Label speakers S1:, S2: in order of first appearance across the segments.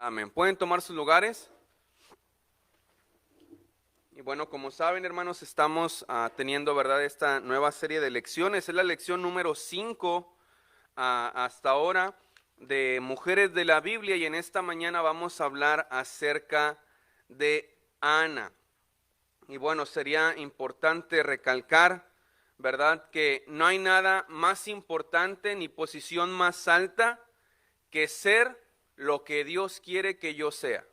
S1: Amén. ¿Pueden tomar sus lugares? Y bueno, como saben, hermanos, estamos teniendo, ¿verdad?, esta nueva serie de lecciones. Es la lección número 5 hasta ahora de Mujeres de la Biblia, y en esta mañana vamos a hablar acerca de Ana. Y bueno, sería importante recalcar, ¿verdad?, que no hay nada más importante ni posición más alta que ser lo que Dios quiere que yo sea.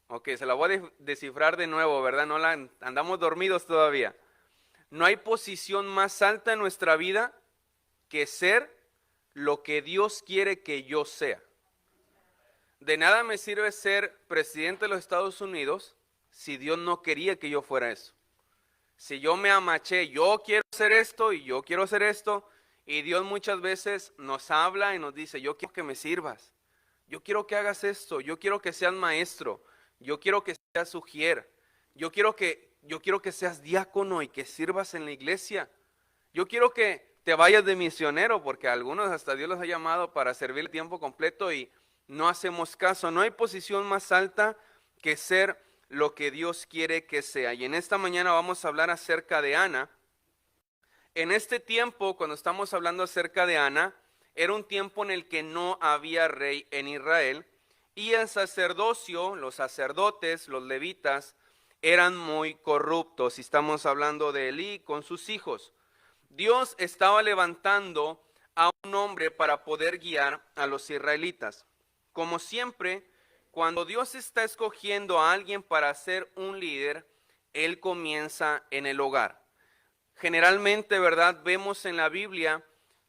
S1: Ok, se la voy a descifrar de nuevo, ¿verdad? Andamos dormidos todavía. No hay posición más alta en nuestra vida que ser lo que Dios quiere que yo sea. De nada me sirve ser presidente de los Estados Unidos si Dios no quería que yo fuera eso. Si yo me amaché, yo quiero hacer esto y yo quiero hacer esto, y Dios muchas veces nos habla y nos dice, yo quiero que me sirvas, yo quiero que hagas esto, yo quiero que seas maestro, yo quiero que seas ujier, yo quiero que seas diácono y que sirvas en la iglesia, yo quiero que te vayas de misionero, porque a algunos hasta Dios los ha llamado para servir tiempo completo y no hacemos caso. No hay posición más alta que ser lo que Dios quiere que sea. Y en esta mañana vamos a hablar acerca de Ana. En este tiempo, cuando estamos hablando acerca de Ana, era un tiempo en el que no había rey en Israel, y el sacerdocio, los sacerdotes, los levitas, eran muy corruptos. Y estamos hablando de Elí con sus hijos. Dios estaba levantando a un hombre para poder guiar a los israelitas. Como siempre, cuando Dios está escogiendo a alguien para ser un líder, Él comienza en el hogar. Generalmente, ¿verdad?, vemos en la Biblia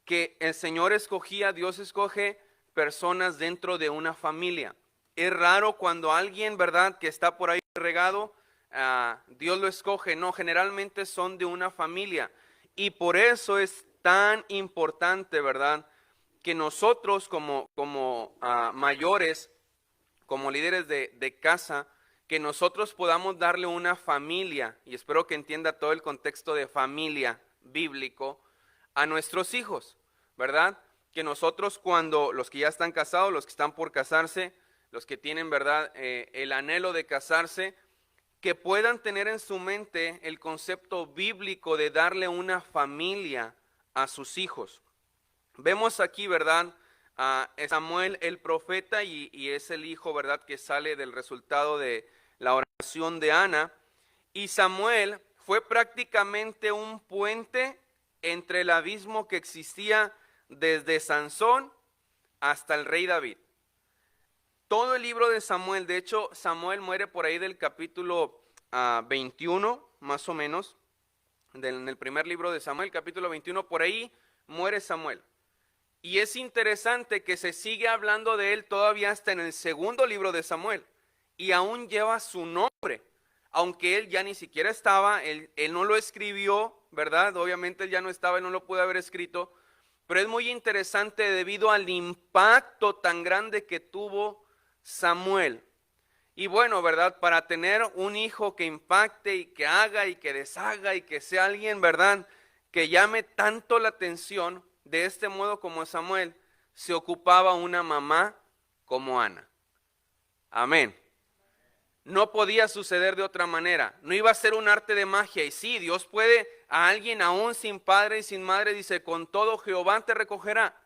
S1: que el Señor Dios escoge personas dentro de una familia. Es raro cuando alguien, ¿verdad?, que está por ahí regado, Dios lo escoge. No, generalmente son de una familia. Y por eso es tan importante, ¿verdad?, que nosotros como mayores, como líderes de casa, que nosotros podamos darle una familia, y espero que entienda todo el contexto de familia bíblico, a nuestros hijos, ¿verdad? Que nosotros, cuando los que ya están casados, los que están por casarse, los que tienen, ¿verdad?, el anhelo de casarse, que puedan tener en su mente el concepto bíblico de darle una familia a sus hijos. Vemos aquí, ¿verdad?, a Samuel el profeta, y es el hijo, ¿verdad?, que sale del resultado de la oración de Ana. Y Samuel fue prácticamente un puente entre el abismo que existía desde Sansón hasta el rey David. Todo el libro de Samuel, de hecho, Samuel muere por ahí del capítulo 21, más o menos, en el primer libro de Samuel, capítulo 21, por ahí muere Samuel. Y es interesante que se sigue hablando de él todavía hasta en el segundo libro de Samuel, y aún lleva su nombre, aunque él ya ni siquiera estaba, él no lo escribió, ¿verdad? Obviamente él ya no estaba, él no lo pudo haber escrito, pero es muy interesante debido al impacto tan grande que tuvo Samuel. Y bueno, ¿verdad?, para tener un hijo que impacte y que haga y que deshaga y que sea alguien, ¿verdad?, que llame tanto la atención, de este modo como Samuel, se ocupaba una mamá como Ana. Amén. No podía suceder de otra manera. No iba a ser un arte de magia. Y sí, Dios puede a alguien aún sin padre y sin madre, dice, con todo Jehová te recogerá.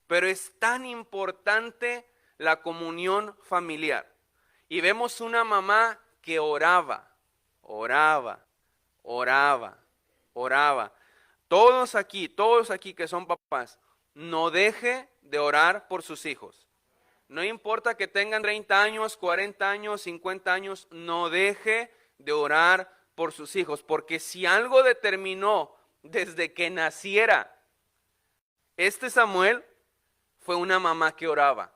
S1: Pero es tan importante la comunión familiar. Y vemos una mamá que oraba, oraba, oraba, oraba. Todos aquí que son papás, no deje de orar por sus hijos. No importa que tengan 30 años, 40 años, 50 años, no deje de orar por sus hijos. Porque si algo determinó desde que naciera este Samuel, fue una mamá que oraba.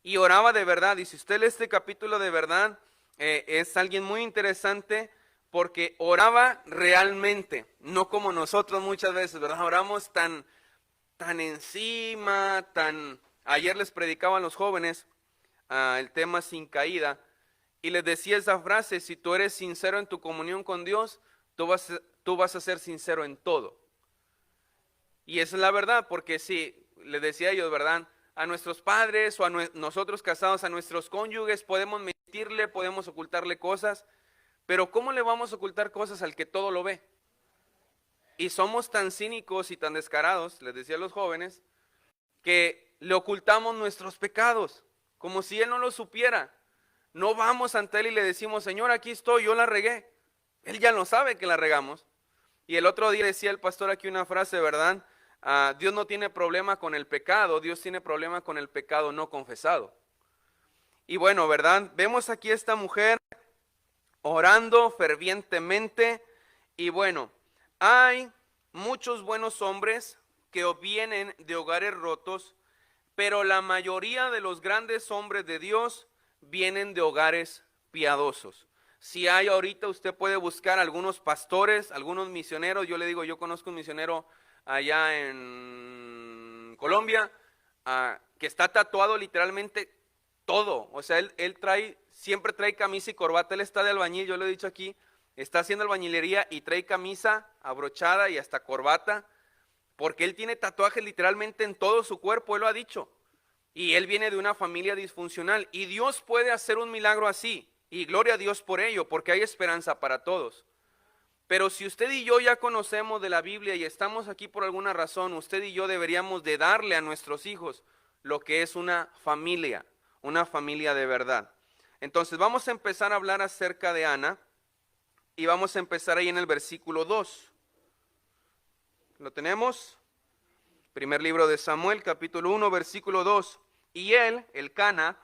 S1: Y oraba de verdad. Y si usted lee este capítulo de verdad, es alguien muy interesante, porque oraba realmente, no como nosotros muchas veces, ¿verdad? Oramos tan encima, Ayer les predicaba a los jóvenes el tema sin caída, y les decía esa frase: si tú eres sincero en tu comunión con Dios, tú vas a ser sincero en todo. Y esa es la verdad, porque si, les decía a ellos, ¿verdad?, a nuestros padres o a nosotros casados, a nuestros cónyuges, podemos mentirle, podemos ocultarle cosas, pero ¿cómo le vamos a ocultar cosas al que todo lo ve? Y somos tan cínicos y tan descarados, les decía a los jóvenes, que le ocultamos nuestros pecados, como si Él no lo supiera. No vamos ante Él y le decimos, Señor, aquí estoy, yo la regué. Él ya lo sabe que la regamos. Y el otro día decía el pastor aquí una frase, ¿verdad? Dios no tiene problema con el pecado, Dios tiene problema con el pecado no confesado. Y bueno, ¿verdad? Vemos aquí a esta mujer orando fervientemente. Y bueno, hay muchos buenos hombres que vienen de hogares rotos, pero la mayoría de los grandes hombres de Dios vienen de hogares piadosos. Si hay ahorita, usted puede buscar algunos pastores, algunos misioneros. Yo le digo, yo conozco un misionero allá en Colombia, que está tatuado literalmente todo. O sea, él siempre trae camisa y corbata. Él está de albañil, yo lo he dicho aquí, está haciendo albañilería y trae camisa abrochada y hasta corbata, porque él tiene tatuajes literalmente en todo su cuerpo, él lo ha dicho. Y él viene de una familia disfuncional. Y Dios puede hacer un milagro así. Y gloria a Dios por ello, porque hay esperanza para todos. Pero si usted y yo ya conocemos de la Biblia y estamos aquí por alguna razón, usted y yo deberíamos de darle a nuestros hijos lo que es una familia de verdad. Entonces vamos a empezar a hablar acerca de Ana y vamos a empezar ahí en el versículo 2. ¿Lo tenemos? Primer libro de Samuel, capítulo 1, versículo 2. Y él, Elcana,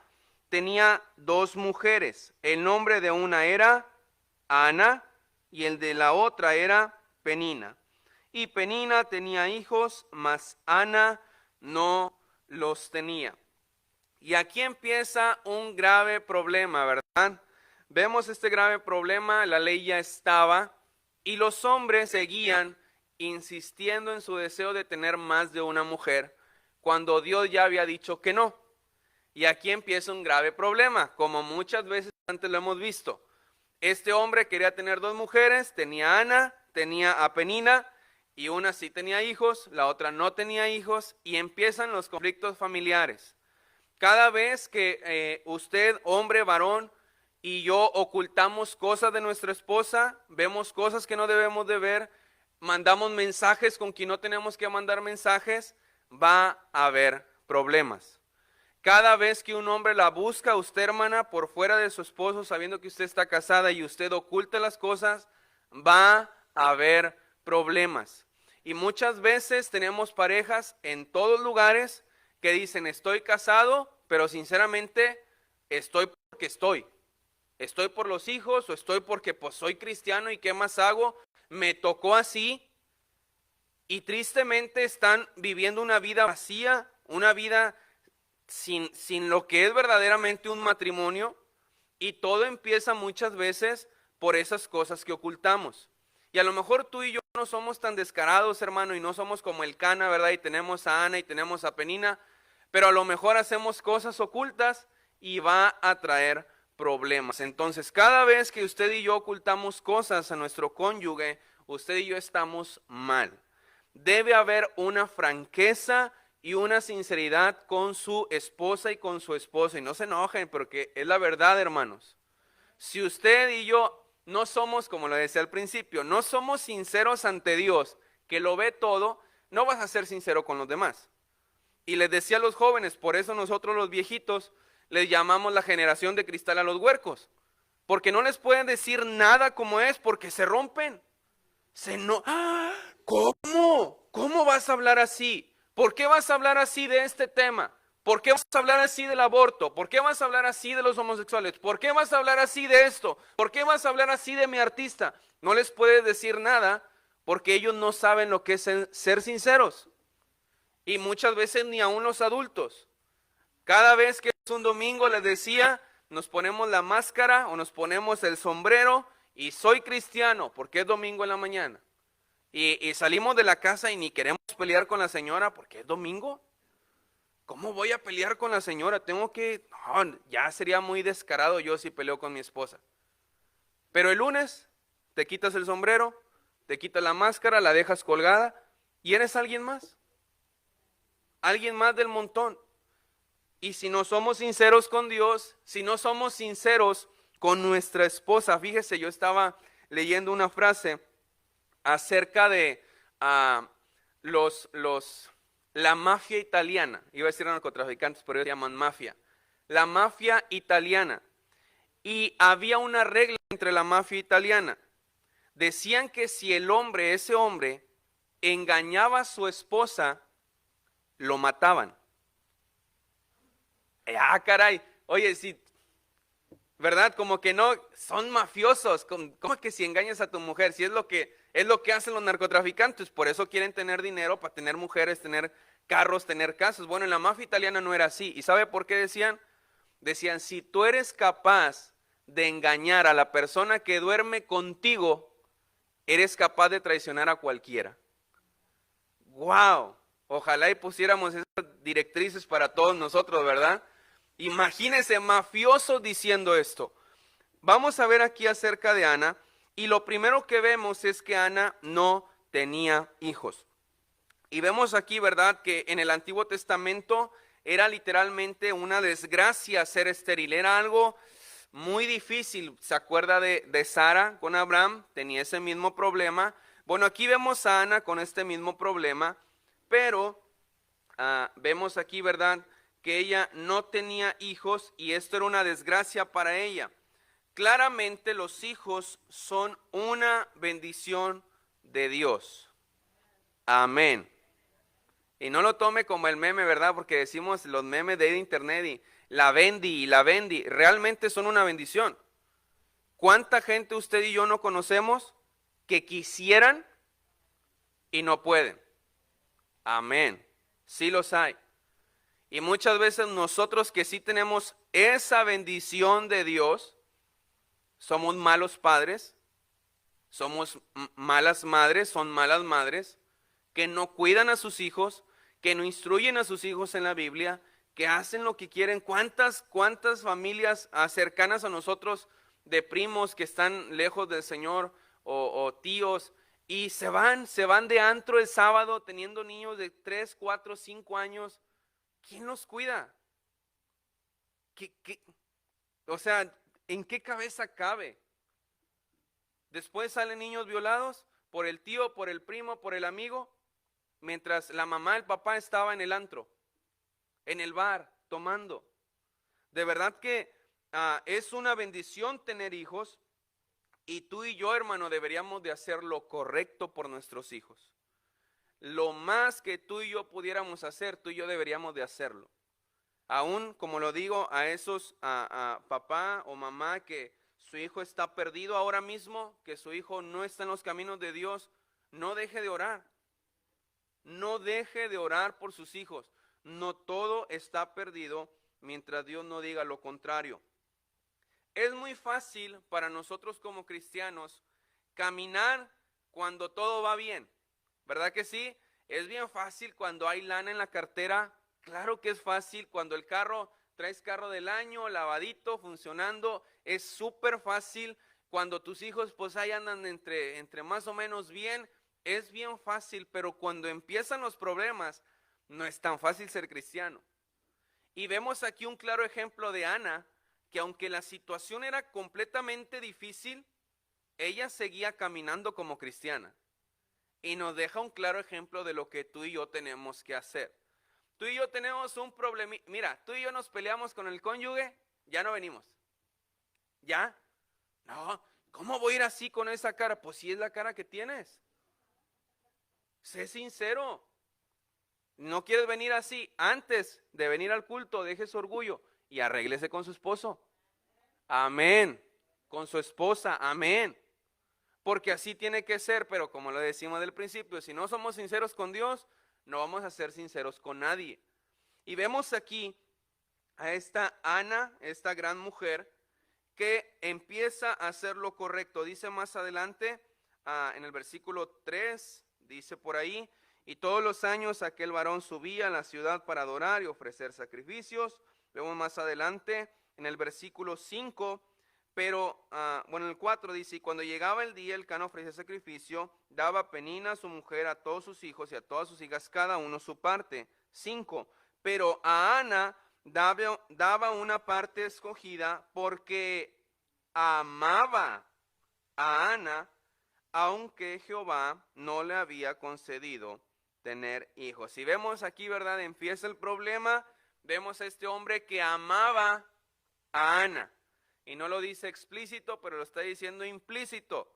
S1: tenía 2 mujeres. El nombre de una era Ana y el de la otra era Penina. Y Penina tenía hijos, mas Ana no los tenía. Y aquí empieza un grave problema, ¿verdad? Vemos este grave problema, la ley ya estaba y los hombres seguían insistiendo en su deseo de tener más de una mujer cuando Dios ya había dicho que no. Y aquí empieza un grave problema, como muchas veces antes lo hemos visto. Este hombre quería tener 2 mujeres, tenía a Ana, tenía a Penina, y una sí tenía hijos, la otra no tenía hijos, y empiezan los conflictos familiares. Cada vez que usted, hombre, varón, y yo ocultamos cosas de nuestra esposa, vemos cosas que no debemos de ver, mandamos mensajes con quien no tenemos que mandar mensajes, va a haber problemas. Cada vez que un hombre la busca, usted, hermana, por fuera de su esposo, sabiendo que usted está casada y usted oculta las cosas, va a haber problemas. Y muchas veces tenemos parejas en todos lugares que dicen, estoy casado, pero sinceramente estoy porque estoy. Estoy por los hijos o estoy porque pues soy cristiano y ¿qué más hago? Me tocó así. Y tristemente están viviendo una vida vacía, una vida sin lo que es verdaderamente un matrimonio, y todo empieza muchas veces por esas cosas que ocultamos. Y a lo mejor tú y yo no somos tan descarados, hermano, y no somos como Elcana, ¿verdad? Y tenemos a Ana y tenemos a Penina, pero a lo mejor hacemos cosas ocultas y va a traer problemas. Entonces, cada vez que usted y yo ocultamos cosas a nuestro cónyuge, usted y yo estamos mal. Debe haber una franqueza y una sinceridad con su esposa y con su esposo. Y no se enojen porque es la verdad, hermanos. Si usted y yo no somos, como lo decía al principio, no somos sinceros ante Dios, que lo ve todo, no vas a ser sincero con los demás. Y les decía a los jóvenes, por eso nosotros los viejitos les llamamos la generación de cristal a los huercos. Porque no les pueden decir nada como es, porque se rompen. ¿Cómo? ¿Cómo vas a hablar así? ¿Por qué vas a hablar así de este tema? ¿Por qué vas a hablar así del aborto? ¿Por qué vas a hablar así de los homosexuales? ¿Por qué vas a hablar así de esto? ¿Por qué vas a hablar así de mi artista? No les puedes decir nada porque ellos no saben lo que es ser sinceros. Y muchas veces ni aún los adultos. Cada vez que es un domingo, les decía, nos ponemos la máscara o nos ponemos el sombrero y soy cristiano porque es domingo en la mañana. Y salimos de la casa y ni queremos pelear con la señora porque es domingo. ¿Cómo voy a pelear con la señora? No, ya sería muy descarado yo si peleo con mi esposa. Pero el lunes te quitas el sombrero, te quitas la máscara, la dejas colgada y eres alguien más. Alguien más del montón. Y si no somos sinceros con Dios, si no somos sinceros con nuestra esposa, fíjese, yo estaba leyendo una frase acerca de la mafia italiana. Iba a decir narcotraficantes, pero ellos se llaman mafia. La mafia italiana. Y había una regla entre la mafia italiana. Decían que si ese hombre, engañaba a su esposa, lo mataban. Caray, oye, si, ¿verdad? Como que no, son mafiosos. ¿Cómo que si engañas a tu mujer? Si es lo que hacen los narcotraficantes, por eso quieren tener dinero, para tener mujeres, tener carros, tener casas. Bueno, en la mafia italiana no era así. ¿Y sabe por qué decían? Decían, si tú eres capaz de engañar a la persona que duerme contigo, eres capaz de traicionar a cualquiera. ¡Wow! Ojalá y pusiéramos esas directrices para todos nosotros, ¿verdad? Imagínense mafiosos diciendo esto. Vamos a ver aquí acerca de Ana, y lo primero que vemos es que Ana no tenía hijos. Y vemos aquí, ¿verdad?, que en el Antiguo Testamento era literalmente una desgracia ser estéril, era algo muy difícil. ¿Se acuerda de Sara con Abraham? Tenía ese mismo problema. Bueno, aquí vemos a Ana con este mismo problema, pero vemos aquí, ¿verdad?, que ella no tenía hijos y esto era una desgracia para ella. Claramente los hijos son una bendición de Dios. Amén. Y no lo tome como el meme, ¿verdad? Porque decimos los memes de internet y la bendi, realmente son una bendición. ¿Cuánta gente usted y yo no conocemos que quisieran y no pueden? Amén. Sí los hay. Y muchas veces nosotros que sí tenemos esa bendición de Dios, somos malos padres, somos malas madres, son malas madres, que no cuidan a sus hijos, que no instruyen a sus hijos en la Biblia, que hacen lo que quieren. ¿Cuántas familias cercanas a nosotros de primos que están lejos del Señor o tíos y se van de antro el sábado teniendo niños de 3, 4, 5 años? ¿Quién los cuida? O sea, ¿en qué cabeza cabe? Después salen niños violados por el tío, por el primo, por el amigo, mientras la mamá, el papá estaba en el antro, en el bar, tomando. De verdad que es una bendición tener hijos, y tú y yo, hermano, deberíamos de hacer lo correcto por nuestros hijos. Lo más que tú y yo pudiéramos hacer, tú y yo deberíamos de hacerlo. Aún, como lo digo, a esos papá o mamá que su hijo está perdido ahora mismo, que su hijo no está en los caminos de Dios, no deje de orar. No deje de orar por sus hijos. No todo está perdido mientras Dios no diga lo contrario. Es muy fácil para nosotros como cristianos caminar cuando todo va bien. ¿Verdad que sí? Es bien fácil cuando hay lana en la cartera. Claro que es fácil cuando el carro, traes carro del año, lavadito, funcionando. Es súper fácil cuando tus hijos pues ahí andan entre más o menos bien. Es bien fácil, pero cuando empiezan los problemas, no es tan fácil ser cristiano. Y vemos aquí un claro ejemplo de Ana, que aunque la situación era completamente difícil, ella seguía caminando como cristiana. Y nos deja un claro ejemplo de lo que tú y yo tenemos que hacer. Tú y yo tenemos un problema. Mira, tú y yo nos peleamos con el cónyuge, ya no venimos. ¿Ya? No, ¿cómo voy a ir así con esa cara? Pues sí es la cara que tienes. Sé sincero. No quieres venir así. Antes de venir al culto, deje su orgullo y arréglese con su esposo. Amén. Con su esposa. Amén. Porque así tiene que ser, pero como lo decimos del principio, si no somos sinceros con Dios, no vamos a ser sinceros con nadie. Y vemos aquí a esta Ana, esta gran mujer, que empieza a hacer lo correcto. Dice más adelante, en el versículo 3, dice por ahí, y todos los años aquel varón subía a la ciudad para adorar y ofrecer sacrificios. Vemos más adelante, en el versículo 5, pero, bueno, el 4 dice, y cuando llegaba el día, el Cana ofrecía sacrificio, daba Penina a su mujer, a todos sus hijos y a todas sus hijas, cada uno su parte. 5, pero a Ana daba una parte escogida porque amaba a Ana, aunque Jehová no le había concedido tener hijos. Si vemos aquí, ¿verdad? Empieza el problema. Vemos a este hombre que amaba a Ana. Y no lo dice explícito, pero lo está diciendo implícito.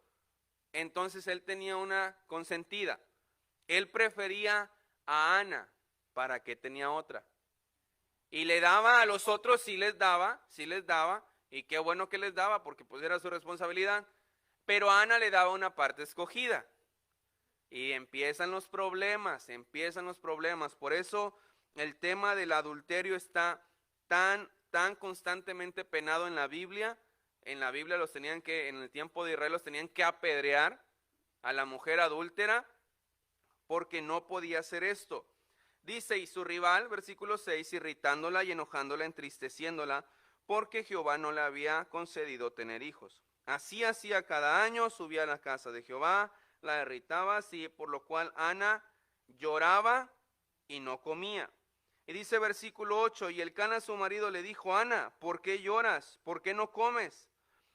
S1: Entonces él tenía una consentida. Él prefería a Ana. ¿Para qué tenía otra? Y le daba a los otros, sí les daba. Y qué bueno que les daba, porque pues era su responsabilidad. Pero a Ana le daba una parte escogida. Y empiezan los problemas. Por eso el tema del adulterio está tan constantemente penado en la Biblia. En la Biblia en el tiempo de Israel los tenían que apedrear a la mujer adúltera porque no podía hacer esto. Dice, y su rival, versículo 6, irritándola y enojándola, entristeciéndola, porque Jehová no le había concedido tener hijos. Así hacía cada año, subía a la casa de Jehová, la irritaba así, por lo cual Ana lloraba y no comía. Y dice versículo 8, y Elcana su marido le dijo, Ana, ¿por qué lloras? ¿Por qué no comes?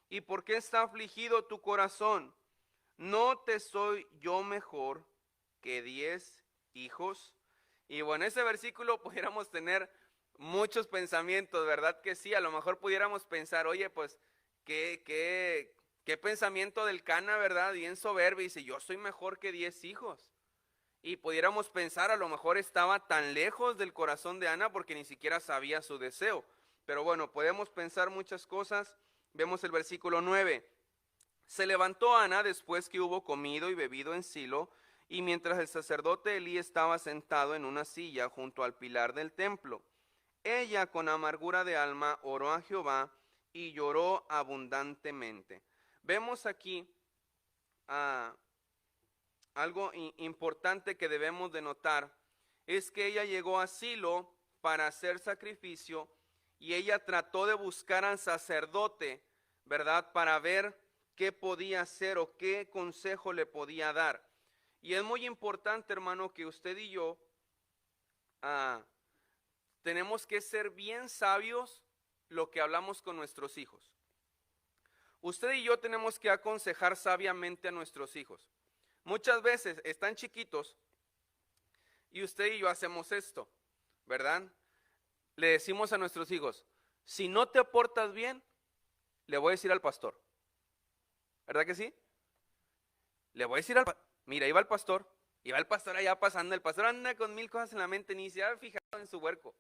S1: ¿Y por qué está afligido tu corazón? ¿No te soy yo mejor que 10 hijos? Y bueno, ese versículo pudiéramos tener muchos pensamientos, ¿verdad que sí? A lo mejor pudiéramos pensar, oye, pues, qué pensamiento del Cana, ¿verdad? Bien soberbio, y dice, yo soy mejor que 10 hijos. Y pudiéramos pensar, a lo mejor estaba tan lejos del corazón de Ana porque ni siquiera sabía su deseo. Pero bueno, podemos pensar muchas cosas. Vemos el versículo 9. Se levantó Ana después que hubo comido y bebido en Silo, y mientras el sacerdote Elí estaba sentado en una silla junto al pilar del templo. Ella con amargura de alma oró a Jehová y lloró abundantemente. Vemos aquí algo importante que debemos de notar, es que ella llegó a Silo para hacer sacrificio y ella trató de buscar al sacerdote, ¿verdad? Para ver qué podía hacer o qué consejo le podía dar. Y es muy importante, hermano, que usted y yo tenemos que ser bien sabios lo que hablamos con nuestros hijos. Usted y yo tenemos que aconsejar sabiamente a nuestros hijos. Muchas veces están chiquitos y usted y yo hacemos esto, ¿verdad? Le decimos a nuestros hijos, si no te portas bien, le voy a decir al pastor. ¿Verdad que sí? Le voy a decir al pastor. Mira, iba el pastor allá pasando, el pastor anda con 1000 cosas en la mente, ni se ha fijado en su huerco,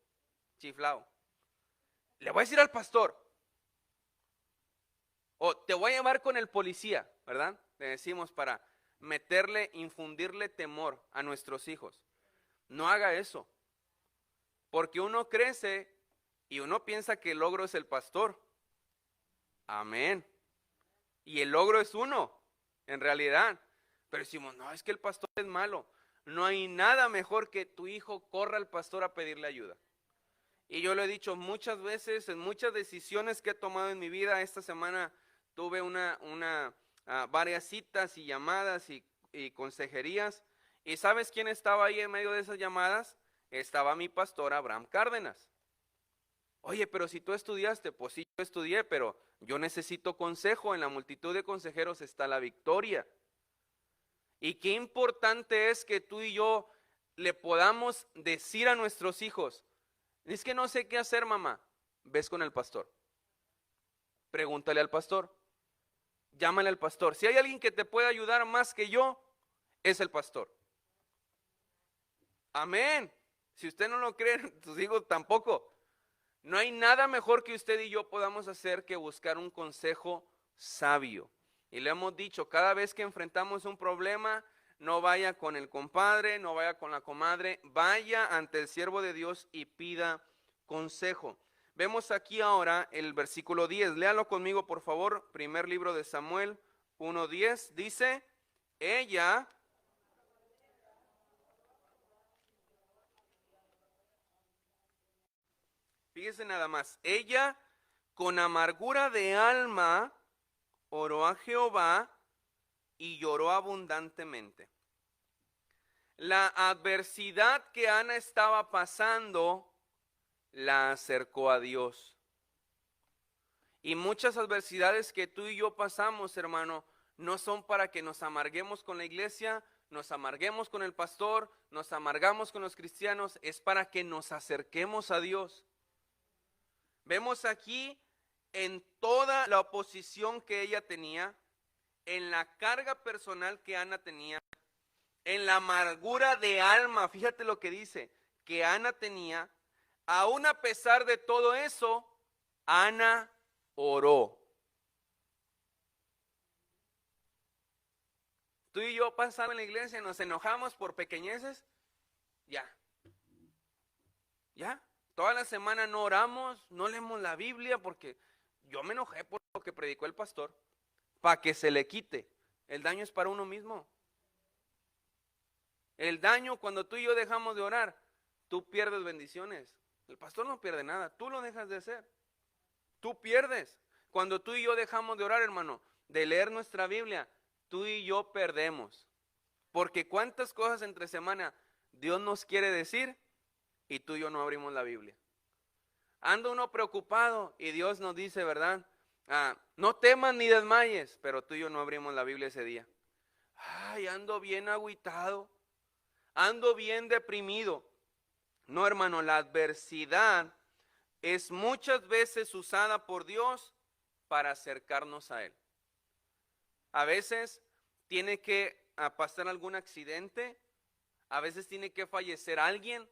S1: chiflado. Le voy a decir al pastor, o te voy a llevar con el policía, ¿verdad? Le decimos para infundirle temor a nuestros hijos. No haga eso, porque uno crece y uno piensa que el logro es el pastor. Amén. Y el logro es uno, en realidad. Pero decimos, no, es que el pastor es malo. No hay nada mejor que tu hijo corra al pastor a pedirle ayuda. Y yo lo he dicho muchas veces, en muchas decisiones que he tomado en mi vida. Esta semana tuve varias citas y llamadas y consejerías. ¿Y sabes quién estaba ahí en medio de esas llamadas? Estaba mi pastor Abraham Cárdenas. Oye, pero si tú estudiaste, pues sí, yo estudié, pero yo necesito consejo. En la multitud de consejeros está la victoria. Y qué importante es que tú y yo le podamos decir a nuestros hijos, es que no sé qué hacer, mamá. Ves con el pastor. Pregúntale al pastor. Llámale al pastor. Si hay alguien que te puede ayudar más que yo, es el pastor. Amén. Si usted no lo cree, sus hijos tampoco. No hay nada mejor que usted y yo podamos hacer que buscar un consejo sabio. Y le hemos dicho, cada vez que enfrentamos un problema, no vaya con el compadre, no vaya con la comadre, vaya ante el siervo de Dios y pida consejo. Vemos aquí ahora el versículo 10. Léalo conmigo, por favor. Primer libro de Samuel 1:10. Dice, ella... Fíjese nada más, ella con amargura de alma oró a Jehová y lloró abundantemente. La adversidad que Ana estaba pasando la acercó a Dios. Y muchas adversidades que tú y yo pasamos, hermano, no son para que nos amarguemos con la iglesia, nos amarguemos con el pastor, nos amargamos con los cristianos, es para que nos acerquemos a Dios. Vemos aquí en toda la oposición que ella tenía, en la carga personal que Ana tenía, en la amargura de alma, fíjate lo que dice, que Ana tenía, aún a pesar de todo eso, Ana oró. Tú y yo pasamos en la iglesia, nos enojamos por pequeñeces, ya. Toda la semana no oramos, no leemos la Biblia porque yo me enojé por lo que predicó el pastor, para que se le quite. El daño es para uno mismo. El daño cuando tú y yo dejamos de orar, tú pierdes bendiciones. El pastor no pierde nada, tú lo dejas de hacer. Tú pierdes. Cuando tú y yo dejamos de orar, hermano, de leer nuestra Biblia, tú y yo perdemos. Porque cuántas cosas entre semana Dios nos quiere decir y tú y yo no abrimos la Biblia. Anda uno preocupado y Dios nos dice, ¿verdad? No temas ni desmayes, pero tú y yo no abrimos la Biblia ese día. Ay, ando bien agüitado, ando bien deprimido. No, hermano, la adversidad es muchas veces usada por Dios para acercarnos a Él. A veces tiene que pasar algún accidente, a veces tiene que fallecer alguien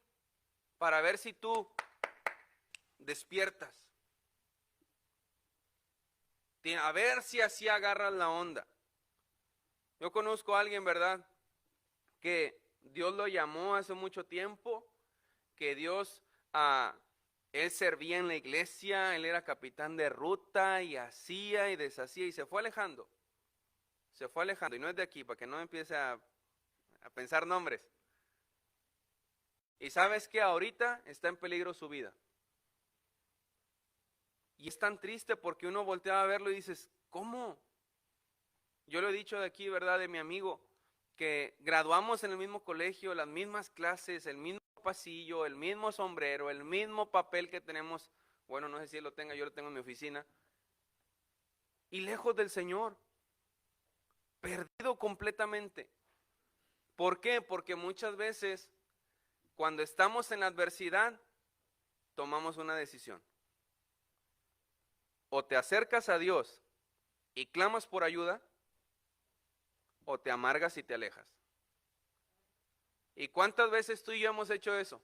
S1: para ver si tú despiertas. A ver si así agarras la onda. Yo conozco a alguien, ¿verdad?, que Dios lo llamó hace mucho tiempo, que Dios, él servía en la iglesia, él era capitán de ruta y hacía y deshacía y se fue alejando. Se fue alejando y no es de aquí, para que no empiece a pensar nombres. Y sabes que ahorita está en peligro su vida. Y es tan triste porque uno voltea a verlo y dices, ¿cómo? Yo lo he dicho de aquí, ¿verdad?, de mi amigo, que graduamos en el mismo colegio, las mismas clases, el mismo pasillo, el mismo sombrero, el mismo papel que tenemos. Bueno, no sé si él lo tenga, yo lo tengo en mi oficina. Y lejos del Señor, perdido completamente. ¿Por qué? Porque muchas veces, cuando estamos en la adversidad, tomamos una decisión. O te acercas a Dios y clamas por ayuda, o te amargas y te alejas. ¿Y cuántas veces tú y yo hemos hecho eso?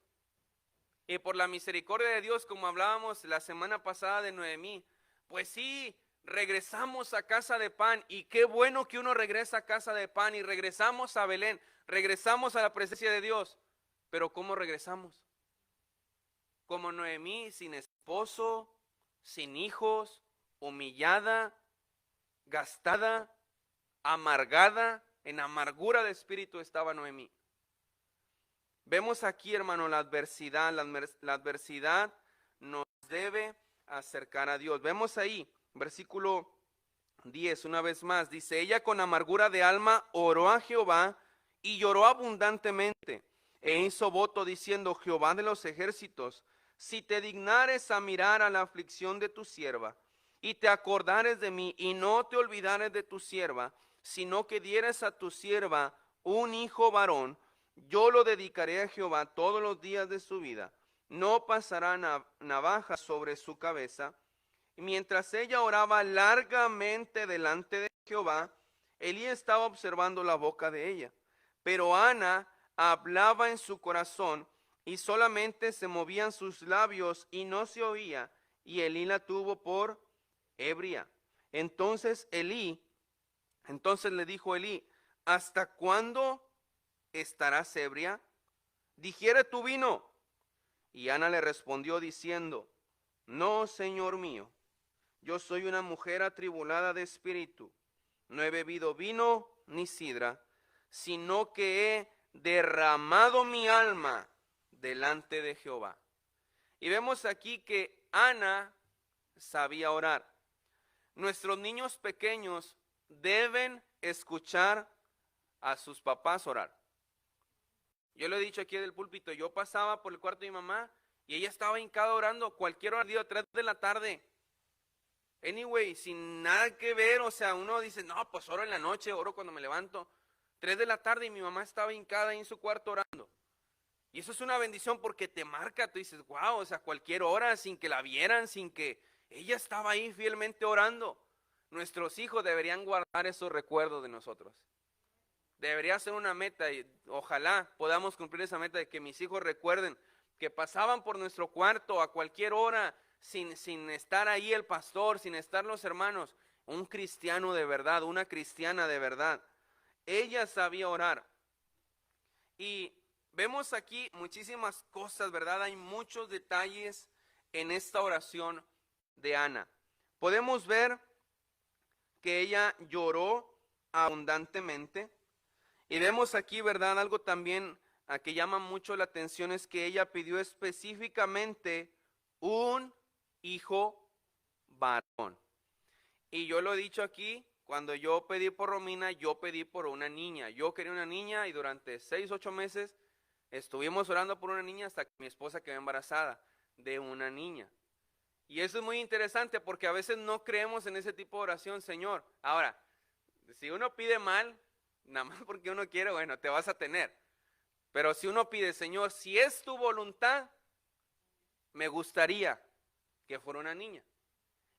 S1: Y por la misericordia de Dios, como hablábamos la semana pasada de Noemí, pues sí, regresamos a casa de pan, y qué bueno que uno regresa a casa de pan, y regresamos a Belén, regresamos a la presencia de Dios, pero ¿cómo regresamos? Como Noemí, sin esposo, sin hijos, humillada, gastada, amargada, en amargura de espíritu estaba Noemí. Vemos aquí, hermano, la adversidad nos debe acercar a Dios. Vemos ahí, versículo 10, una vez más, dice, ella con amargura de alma oró a Jehová y lloró abundantemente, e hizo voto diciendo, Jehová de los ejércitos, si te dignares a mirar a la aflicción de tu sierva, y te acordares de mí, y no te olvidares de tu sierva, sino que dieres a tu sierva un hijo varón, yo lo dedicaré a Jehová todos los días de su vida, no pasará navaja sobre su cabeza. Y mientras ella oraba largamente delante de Jehová, Elí estaba observando la boca de ella. Pero Ana hablaba en su corazón, y solamente se movían sus labios y no se oía, y Elí la tuvo por ebria. Entonces le dijo Elí, ¿hasta cuándo estarás ebria? Digiere tu vino. Y Ana le respondió diciendo, no, Señor mío, yo soy una mujer atribulada de espíritu, no he bebido vino ni sidra, sino que he derramado mi alma delante de Jehová. Y vemos aquí que Ana sabía orar. Nuestros niños pequeños deben escuchar a sus papás orar. Yo lo he dicho aquí del púlpito, yo pasaba por el cuarto de mi mamá Y ella estaba hincada orando cualquier hora, 3 de la tarde. Anyway, sin nada que ver, o sea, uno dice, no, pues oro en la noche, oro cuando me levanto. 3 de la tarde y mi mamá estaba hincada ahí en su cuarto orando. Y eso es una bendición porque te marca, tú dices, wow, o sea, cualquier hora, sin que la vieran, sin que ella estaba ahí fielmente orando. Nuestros hijos deberían guardar esos recuerdos de nosotros. Debería ser una meta y ojalá podamos cumplir esa meta de que mis hijos recuerden que pasaban por nuestro cuarto a cualquier hora sin estar ahí el pastor, sin estar los hermanos. Un cristiano de verdad, una cristiana de verdad. Ella sabía orar. Y vemos aquí muchísimas cosas, ¿verdad? Hay muchos detalles en esta oración de Ana. Podemos ver que ella lloró abundantemente. Y vemos aquí, ¿verdad? Algo también que llama mucho la atención es que ella pidió específicamente un hijo varón. Y yo lo he dicho aquí, cuando yo pedí por Romina, yo pedí por una niña. Yo quería una niña y durante 6, 8 meses estuvimos orando por una niña hasta que mi esposa quedó embarazada de una niña. Y eso es muy interesante porque a veces no creemos en ese tipo de oración, Señor. Ahora, si uno pide mal, nada más porque uno quiere, bueno, te vas a tener. Pero si uno pide, Señor, si es tu voluntad, me gustaría que fuera una niña.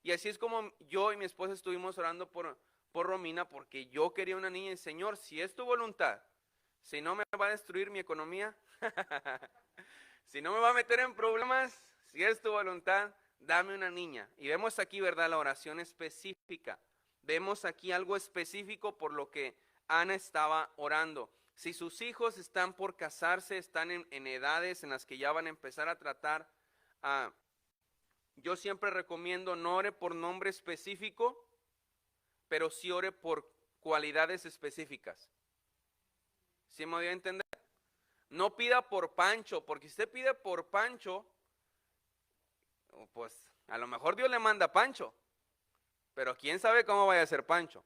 S1: Y así es como yo y mi esposa estuvimos orando por Romina, porque yo quería una niña. Y Señor, si es tu voluntad, si no me va a destruir mi economía, si no me va a meter en problemas, si es tu voluntad, dame una niña. Y vemos aquí, ¿verdad? La oración específica. Vemos aquí algo específico por lo que Ana estaba orando. Si sus hijos están por casarse, están en edades en las que ya van a empezar a tratar, yo siempre recomiendo no ore por nombre específico, pero sí ore por cualidades específicas. ¿Sí me voy a entender? No pida por Pancho, porque si usted pide por Pancho, pues a lo mejor Dios le manda a Pancho, pero quién sabe cómo vaya a ser Pancho.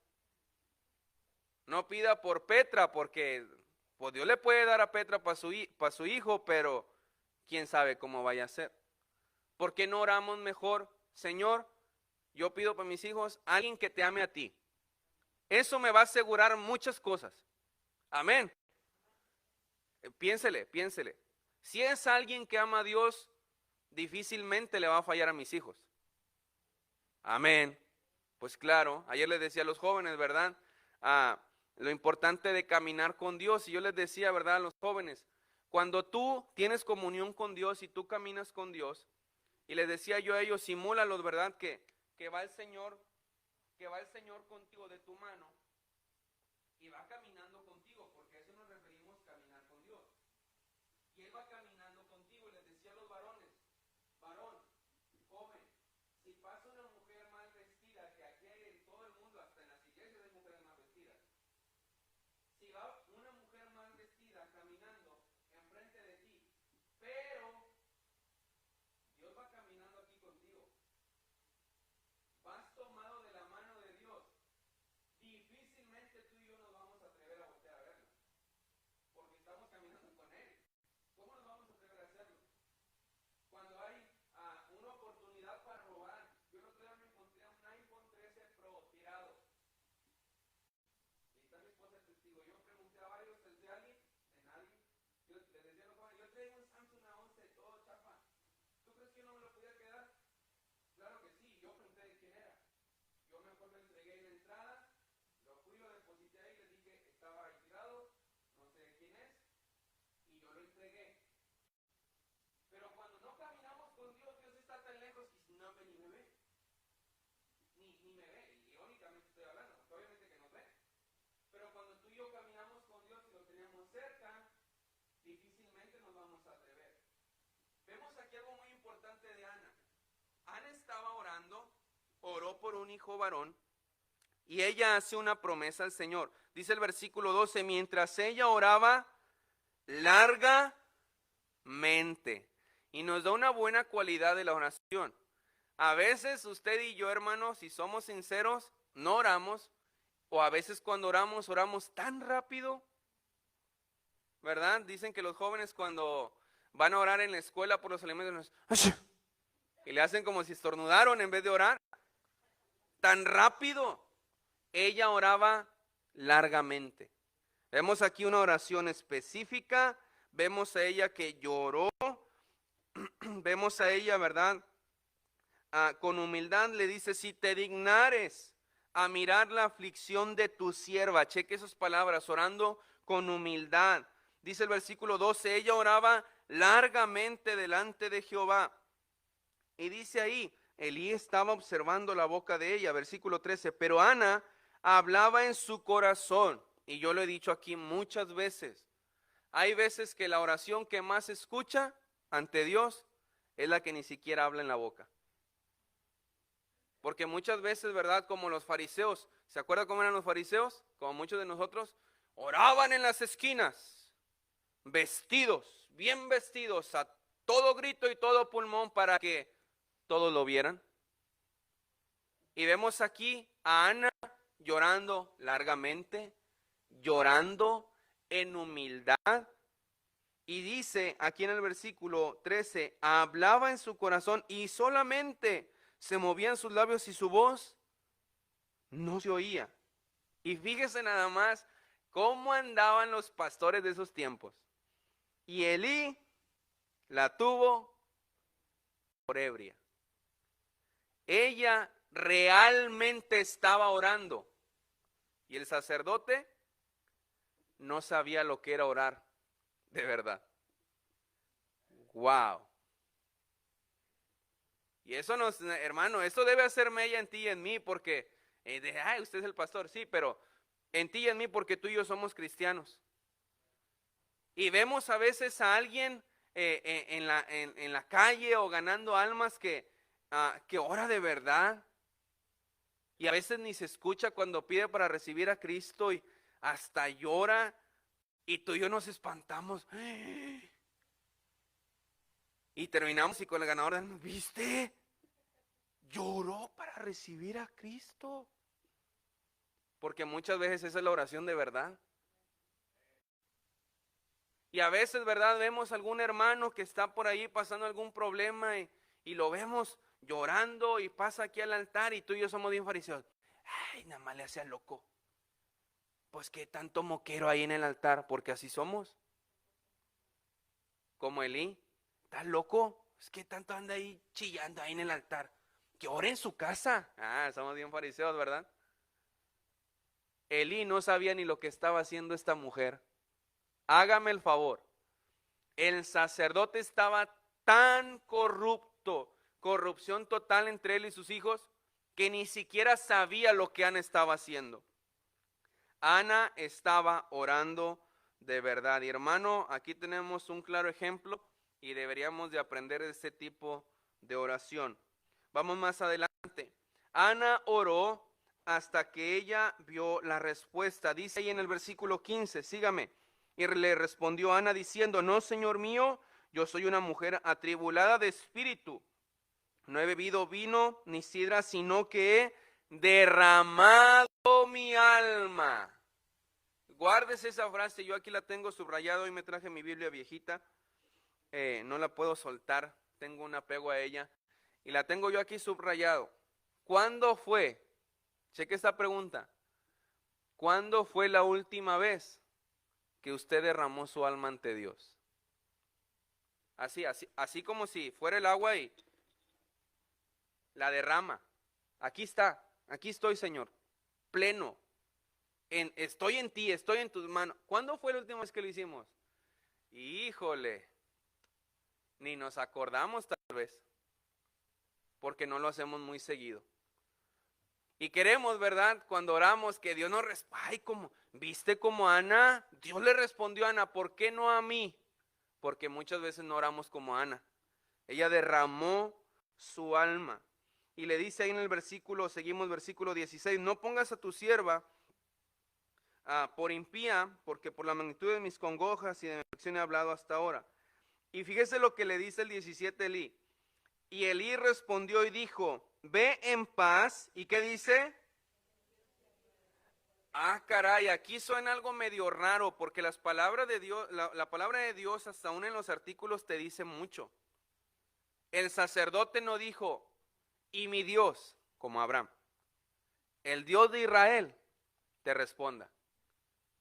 S1: No pida por Petra, porque pues Dios le puede dar a Petra para su hijo, pero quién sabe cómo vaya a ser. ¿Por qué no oramos mejor? Señor, yo pido para mis hijos alguien que te ame a ti. Eso me va a asegurar muchas cosas. Amén. Piénsele, piénsele. Si es alguien que ama a Dios, difícilmente le va a fallar a mis hijos. Amén. Pues claro, ayer les decía a los jóvenes, ¿verdad? Lo importante de caminar con Dios. Y yo les decía, ¿verdad? A los jóvenes, cuando tú tienes comunión con Dios y tú caminas con Dios, y les decía yo a ellos, simúlalos, ¿verdad? Que va el Señor contigo de tu mano y va caminando contigo, porque a eso nos referimos caminar con Dios. Y Él va caminando contigo y les decía a los varones, varón, joven, si pasa una mujer mal vestida, que aquí hay en todo el mundo, hasta en las iglesias hay mujeres mal vestidas. Si va una mujer mal vestida caminando enfrente de ti, pero Dios va caminando aquí contigo, vas tomado de la mano de Dios, difícilmente tú y yo nos vamos a atrever a voltear a verla, porque estamos caminando con Él. ¿Cómo nos vamos a atrever a hacerlo? Cuando hay una oportunidad para robar, yo el otro día me encontré un iPhone 13 Pro tirado. Y está mi esposa el testigo. Yo pregunté a varios, ¿es de alguien? De nadie. Yo les decía a los jóvenes, yo traigo un Samsung A11 todo chapa. ¿Tú crees que yo no me lo podía quedar? Claro que sí, yo pregunté de quién era. Yo mejor me entregué en la entrada, lo fui, lo deposité ahí, les dije, estaba ahí tirado, no sé de quién es, y yo lo entregué. Pero cuando no caminamos con Dios, Dios está tan lejos que no ni me ve. Ni me ve, y irónicamente estoy hablando, porque obviamente que nos ve. Pero cuando tú y yo caminamos con Dios y lo tenemos cerca, difícilmente nos vamos a atrever. Vemos aquí algo muy importante de Ana. Ana estaba orando, oró por un hijo varón, y ella hace una promesa al Señor. Dice el versículo 12, mientras ella oraba largamente. Y nos da una buena cualidad de la oración. A veces usted y yo, hermanos, si somos sinceros, no oramos, o a veces cuando oramos, oramos tan rápido, ¿verdad? Dicen que los jóvenes cuando van a orar en la escuela por los alimentos y le hacen como si estornudaron en vez de orar. Tan rápido. Ella oraba largamente. Vemos aquí una oración específica. Vemos a ella que lloró. Vemos a ella, ¿verdad? Con humildad le dice, si te dignares a mirar la aflicción de tu sierva. Cheque esas palabras, orando con humildad. Dice el versículo 12, ella oraba largamente delante de Jehová. Y dice ahí, Elí estaba observando la boca de ella, versículo 13, pero Ana hablaba en su corazón. Y yo lo he dicho aquí muchas veces. Hay veces que la oración que más escucha ante Dios es la que ni siquiera habla en la boca. Porque muchas veces, ¿verdad? Como los fariseos, ¿se acuerdan cómo eran los fariseos? Como muchos de nosotros, oraban en las esquinas, vestidos, bien vestidos, a todo grito y todo pulmón para que todos lo vieran. Y vemos aquí a Ana llorando largamente, llorando en humildad. Y dice aquí en el versículo 13, hablaba en su corazón y solamente se movían sus labios y su voz no se oía. Y fíjese nada más cómo andaban los pastores de esos tiempos. Y Elí la tuvo por ebria. Ella realmente estaba orando. Y el sacerdote no sabía lo que era orar, de verdad. Wow. Y eso nos, hermano, eso debe hacer mella en ti y en mí, porque, ay, usted es el pastor, sí, pero en ti y en mí porque tú y yo somos cristianos. Y vemos a veces a alguien en la calle o ganando almas que ora de verdad. Y a veces ni se escucha cuando pide para recibir a Cristo y hasta llora. Y tú y yo nos espantamos. Y terminamos y con el ganador de almas, ¿viste? Lloró para recibir a Cristo. Porque muchas veces esa es la oración de verdad. Y a veces, ¿verdad? Vemos algún hermano que está por ahí pasando algún problema y lo vemos llorando y pasa aquí al altar y tú y yo somos bien fariseos. Ay, nada más le hace al loco. Pues qué tanto moquero hay en el altar, porque así somos. Como Elí, ¿estás loco? Es que tanto anda ahí chillando ahí en el altar. Que ore en su casa. Somos bien fariseos, ¿verdad? Elí no sabía ni lo que estaba haciendo esta mujer. Hágame el favor. El sacerdote estaba tan corrupto, corrupción total entre él y sus hijos, que ni siquiera sabía lo que Ana estaba haciendo. Ana estaba orando de verdad. Y hermano, aquí tenemos un claro ejemplo y deberíamos de aprender de este tipo de oración. Vamos más adelante. Ana oró hasta que ella vio la respuesta. Dice ahí en el versículo 15, sígame. Y le respondió Ana diciendo, no, Señor mío, yo soy una mujer atribulada de espíritu. No he bebido vino ni sidra, sino que he derramado mi alma. Guárdese esa frase, yo aquí la tengo subrayada, hoy me traje mi Biblia viejita, no la puedo soltar, tengo un apego a ella, y la tengo yo aquí subrayado. ¿Cuándo fue? Cheque esta pregunta. ¿Cuándo fue la última vez que usted derramó su alma ante Dios? Así como si fuera el agua y la derrama. Aquí está, aquí estoy, Señor, pleno. Estoy en ti, estoy en tus manos. ¿Cuándo fue la última vez que lo hicimos? Híjole, ni nos acordamos tal vez, porque no lo hacemos muy seguido. Y queremos, ¿verdad? Cuando oramos que Dios nos responda. Ay, ¿viste como Ana? Dios le respondió a Ana, ¿por qué no a mí? Porque muchas veces no oramos como Ana. Ella derramó su alma. Y le dice ahí en el versículo, seguimos versículo 16, no pongas a tu sierva por impía, porque por la magnitud de mis congojas y de mi aflicción he hablado hasta ahora. Y fíjese lo que le dice el 17 Elí. Y Elí respondió y dijo, ve en paz. ¿Y qué dice? Ah, caray, aquí suena algo medio raro, porque las palabras de Dios, la palabra de Dios hasta aún en los artículos te dice mucho. El sacerdote no dijo, y mi Dios, como Abraham, el Dios de Israel te responda.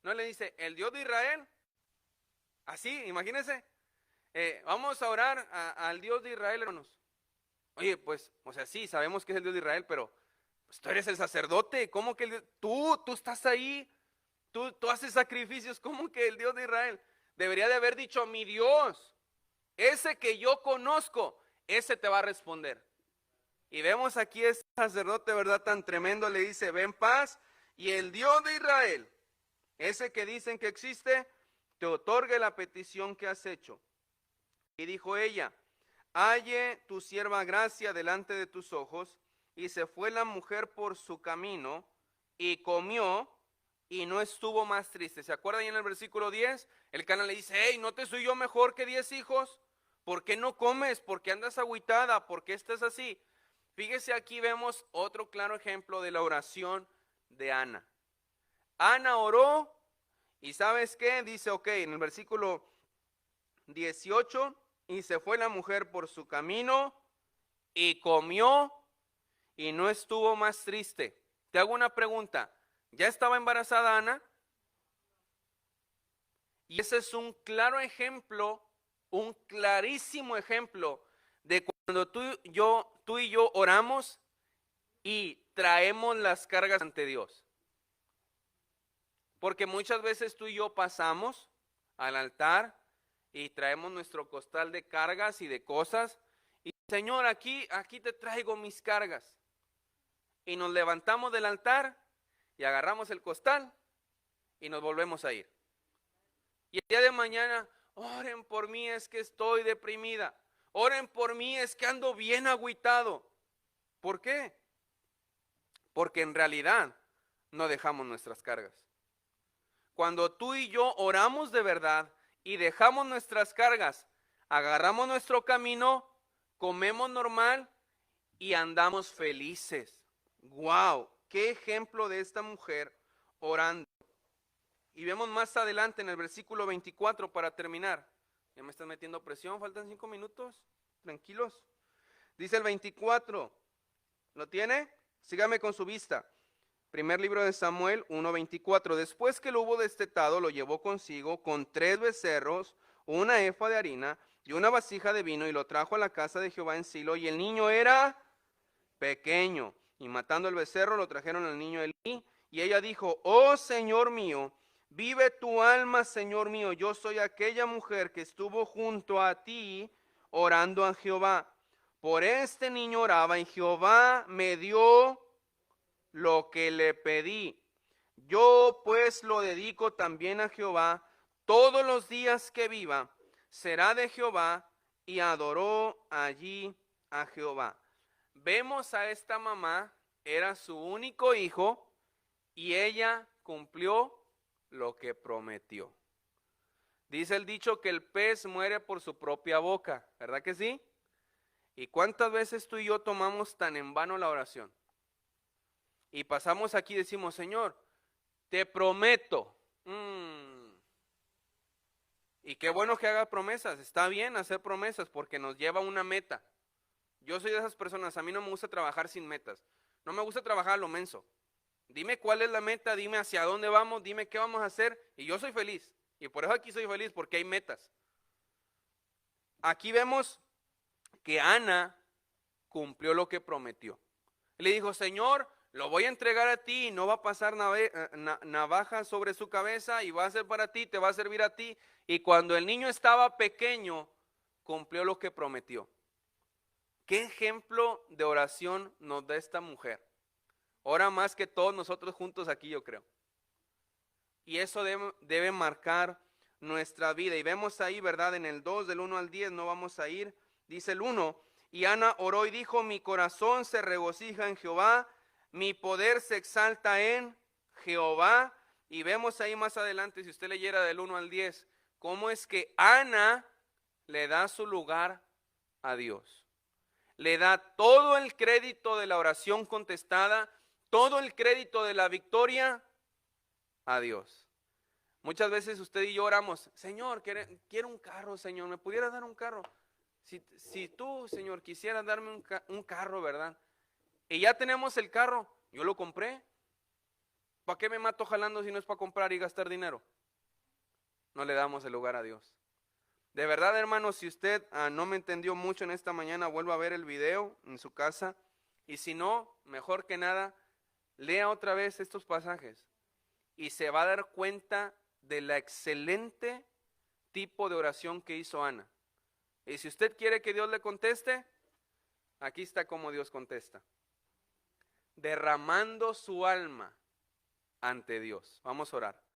S1: No le dice, el Dios de Israel, así, imagínense, vamos a orar al Dios de Israel, hermanos. Oye, pues, o sea, sí, sabemos que es el Dios de Israel, pero pues, tú eres el sacerdote, ¿cómo que tú estás ahí? Tú haces sacrificios, ¿cómo que el Dios de Israel? Debería de haber dicho, mi Dios, ese que yo conozco, ese te va a responder. Y vemos aquí este sacerdote, ¿verdad? Tan tremendo, le dice, ven paz, y el Dios de Israel, ese que dicen que existe, te otorgue la petición que has hecho. Y dijo ella, halle tu sierva gracia delante de tus ojos. Y se fue la mujer por su camino y comió y no estuvo más triste. ¿Se acuerdan ahí en el versículo 10? El Cana le dice, hey, ¿no te soy yo mejor que 10 hijos? ¿Por qué no comes? ¿Por qué andas agüitada? ¿Por qué estás así? Fíjese, aquí vemos otro claro ejemplo de la oración de Ana. Ana oró y ¿sabes qué? Dice, ok, en el versículo 18, y se fue la mujer por su camino y comió y no estuvo más triste. Te hago una pregunta, ¿ya estaba embarazada Ana? Y ese es un claro ejemplo, un clarísimo ejemplo de cuando tú y yo oramos y traemos las cargas ante Dios. Porque muchas veces tú y yo pasamos al altar y traemos nuestro costal de cargas y de cosas. Y Señor, aquí te traigo mis cargas. Y nos levantamos del altar y agarramos el costal y nos volvemos a ir. Y el día de mañana, oren por mí, es que estoy deprimida. Oren por mí, es que ando bien agüitado. ¿Por qué? Porque en realidad no dejamos nuestras cargas. Cuando tú y yo oramos de verdad y dejamos nuestras cargas, agarramos nuestro camino, comemos normal y andamos felices. ¡Wow! ¡Qué ejemplo de esta mujer orando! Y vemos más adelante en el versículo 24 para terminar. Ya me están metiendo presión, faltan 5 minutos. Tranquilos. Dice el 24. ¿Lo tiene? Sígame con su vista. Primer libro de Samuel 1:24. Después que lo hubo destetado, lo llevó consigo con 3 becerros, una efa de harina y una vasija de vino, y lo trajo a la casa de Jehová en Silo. Y el niño era pequeño. Y matando el becerro, lo trajeron al niño Elí. Y ella dijo, oh Señor mío, vive tu alma, Señor mío. Yo soy aquella mujer que estuvo junto a ti orando a Jehová. Por este niño oraba y Jehová me dio lo que le pedí. Yo pues lo dedico también a Jehová todos los días que viva. Será de Jehová, y adoró allí a Jehová. Vemos a esta mamá, era su único hijo y ella cumplió lo que prometió. Dice el dicho que el pez muere por su propia boca, ¿verdad que sí? ¿Y cuántas veces tú y yo tomamos tan en vano la oración? Y pasamos aquí y decimos, Señor, te prometo. Y qué bueno que haga promesas, está bien hacer promesas porque nos lleva a una meta. Yo soy de esas personas, a mí no me gusta trabajar sin metas. No me gusta trabajar a lo menso. Dime cuál es la meta, dime hacia dónde vamos, dime qué vamos a hacer y yo soy feliz. Y por eso aquí soy feliz, porque hay metas. Aquí vemos que Ana cumplió lo que prometió. Le dijo, Señor, lo voy a entregar a ti, no va a pasar navaja sobre su cabeza y va a ser para ti, te va a servir a ti. Y cuando el niño estaba pequeño, cumplió lo que prometió. ¿Qué ejemplo de oración nos da esta mujer? Ora más que todos nosotros juntos aquí, yo creo. Y eso debe marcar nuestra vida. Y vemos ahí, ¿verdad? En el 2, del 1 al 10, no vamos a ir. Dice el 1, y Ana oró y dijo, mi corazón se regocija en Jehová, mi poder se exalta en Jehová. Y vemos ahí más adelante, si usted leyera del 1 al 10, cómo es que Ana le da su lugar a Dios. Le da todo el crédito de la oración contestada, todo el crédito de la victoria a Dios. Muchas veces usted y yo oramos, Señor, quiero un carro, Señor, ¿me pudiera dar un carro? Si tú, Señor, quisieras darme un carro, ¿verdad? Y ya tenemos el carro, yo lo compré. ¿Para qué me mato jalando si no es para comprar y gastar dinero? No le damos el lugar a Dios. De verdad, hermano, si usted no me entendió mucho en esta mañana, vuelva a ver el video en su casa. Y si no, mejor que nada, lea otra vez estos pasajes. Y se va a dar cuenta de la excelente tipo de oración que hizo Ana. Y si usted quiere que Dios le conteste, aquí está cómo Dios contesta. Derramando su alma ante Dios. Vamos a orar.